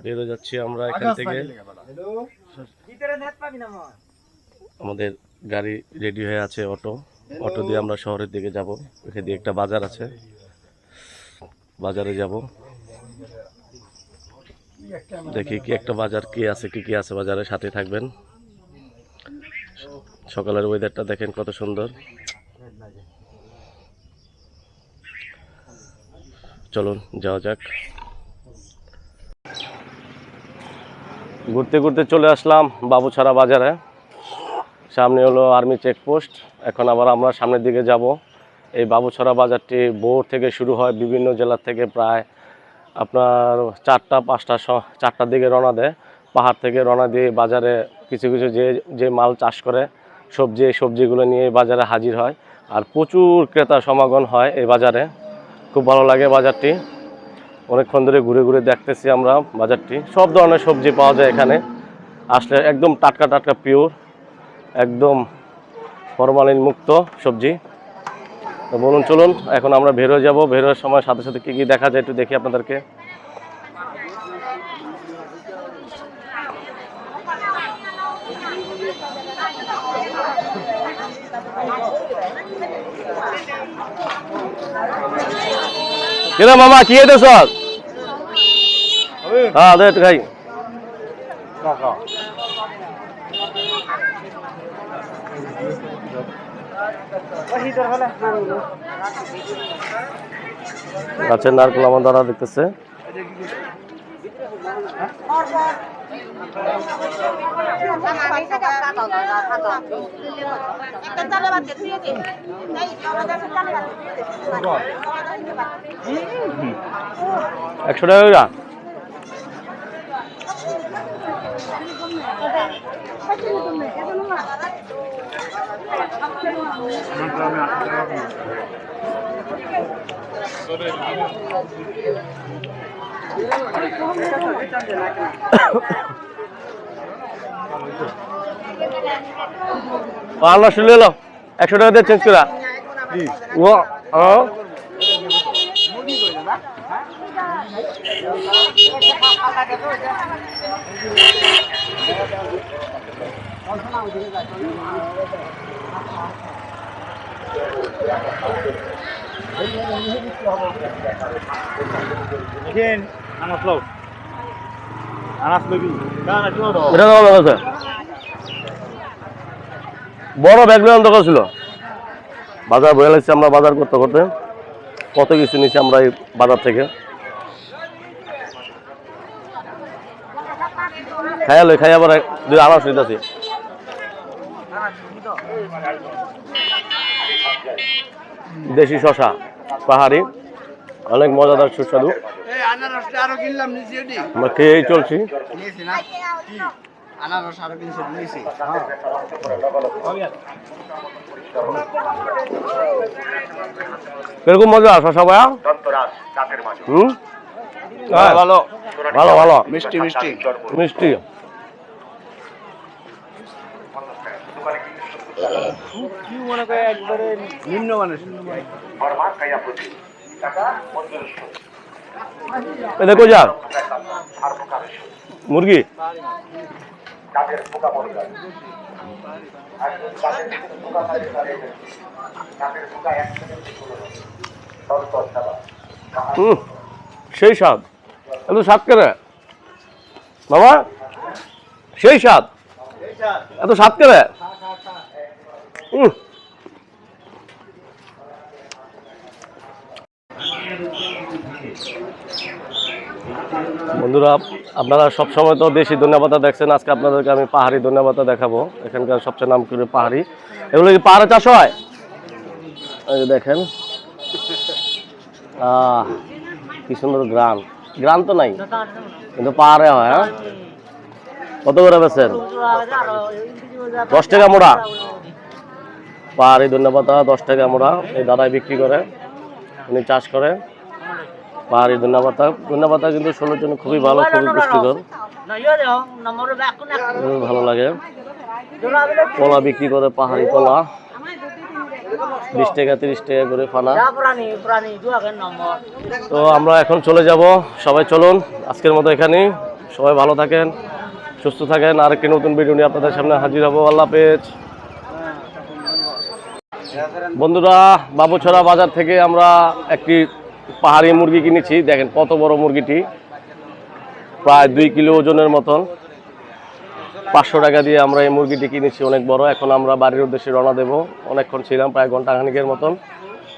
বেরো যাচ্ছি আমরা এখান থেকে। আমাদের গাড়ি রেডি হয়ে আছে, অটো দিয়ে আমরা শহরের দিকে যাব। এখানে দিয়ে একটা বাজার আছে, বাজারে যাব। দেখি কি একটা বাজার কি আছে, কি আছে বাজারের, সাথে থাকবেন। সকালের ওয়েদারটা দেখেন কত সুন্দর। চলুন যাওয়া যাক। ঘুরতে ঘুরতে চলে আসলাম বাবুছড়া বাজারে। সামনে হলো আর্মি চেকপোস্ট। এখন আবার আমরা সামনের দিকে যাব। এই বাবুছড়া বাজারটি ভোর থেকে শুরু হয়, বিভিন্ন জেলা থেকে প্রায় আপনার 4টার দিকে রওনা দেয়। পাহাড় থেকে রওনা দিয়ে বাজারে কিছু কিছু যে মাল চাষ করে সবজিগুলো নিয়ে বাজারে হাজির হয়। আর প্রচুর ক্রেতা সমাগম হয় এই বাজারে। খুব ভালো লাগে বাজারটি। অনেকক্ষণ ধরে ঘুরে ঘুরে দেখতেছি আমরা বাজারটি। সব ধরনের সবজি পাওয়া যায় এখানে আসলে, একদম টাটকা টাটকা পিওর, একদম ফরমালিন মুক্ত সবজি। তো বলুন চলুন এখন আমরা বেরোয় যাব। বেরোয়ার সময় সাথে সাথে কী দেখা যায় একটু দেখি আপনাদেরকে। কিরে মামা কি এদেছ? হ্যাঁ দে একটু খাই। গাছের নারকেল আমার দ্বারা দেখতেছে। একশো টাকা। আল্লাহ শুনলে 100 টাকা দিয়ে চেঞ্জ করা। বড় ব্যাগ নিয়ে অন্ধকার ছিল। বাজার বয়ে লাগছে আমরা বাজার করতে করতে। কত কিছু নিচ্ছি আমরা এই বাজার থেকে। খাই আবার দুই আনারস নিতেছি। দেশি শশা, পাহাড়ি, অনেক মজাদার সুস্বাদু। আমরা খেয়েই চলছি। কিরকম মজা শশা ভাইয়া? ভালো ভালো ভালো, মিষ্টি মিষ্টি মিষ্টি। একবারে নিম্নমানের দেখো যা মুরগি। সেই স্বাদ, এত স্বাদ কেন বাবা? সেই স্বাদ, এত স্বাদ কেন? বন্ধুরা আপনারা সবসময় তো দেশি ধনেপাতা দেখছেন, আজকে আপনাদেরকে আমি পাহাড়ি ধনেপাতা দেখাবো। এখানকার সবচেয়ে নাম করে পাহাড়ি। এগুলো কি পাহাড়ে চাষ হয়? এই দেখেন কি সুন্দর গ্রাম। গ্রাম তো নাই কিন্তু পাহাড়ে হয়। হ্যাঁ, কত করে বেচেন? 10 টাকা মোড়া। পাহাড়ি ধনেপাতা 10 টাকা মোড়া। এই দাদাই বিক্রি করে, উনি চাষ করে পাহাড়ি ধনেপাতা কিন্তু শরীরের জন্য খুবই ভালো, খুবই পুষ্টিকর, ভালো লাগে। কলা বিক্রি করে, পাহাড়ি কলা। 20 টাকা 30 টাকা করে ফানা। তো আমরা এখন চলে যাব, সবাই চলুন আজকের মতো এখানেই। সবাই ভালো থাকেন, সুস্থ থাকেন। আরেকটি নতুন ভিডিও নিয়ে আপনাদের সামনে হাজির হব। আল্লাহ হাফেজ। বন্ধুরা, বাবুছড়া বাজার থেকে আমরা একটি পাহাড়ি মুরগি কিনেছি। দেখেন কত বড় মুরগিটি, প্রায় 2 কিলো ওজনের মতন। 500 টাকা দিয়ে আমরা এই মুরগিটি কিনেছি, অনেক বড়। এখন আমরা বাড়ির উদ্দেশ্যে রওনা দেব। অনেকক্ষণ ছিলাম, প্রায় ঘন্টাখানিকের মতন।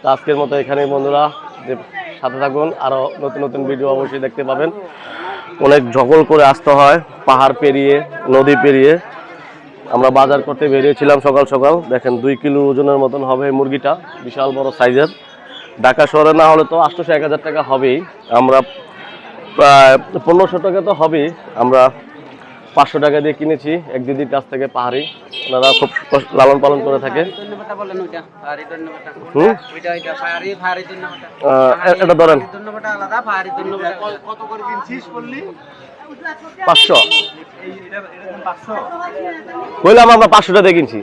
তো আজকের মতো এখানেই বন্ধুরা, যে সাথে থাকুন, আরও নতুন নতুন ভিডিও অবশ্যই দেখতে পাবেন। অনেক জঙ্গল করে আসতে হয়, পাহাড় পেরিয়ে, নদী পেরিয়ে। আমরা বাজার করতে বেরিয়েছিলাম সকাল সকাল। দেখেন 2 কিলো ওজনের মতন হবে এই মুরগিটা, বিশাল বড় সাইজের। ঢাকা শহরে না হলে তো 800-1000 টাকা হবেই। আমরা প্রায় 1500 টাকা তো হবেই। আমরা 500 টাকা দিয়ে কিনেছি এক দিদির কাছ থেকে, পাহাড়ি। ওনারা খুব লালন পালন করে থাকে। এটা ধরেন 500 বললাম, আমরা 500 টাকা দিয়ে কিনছি।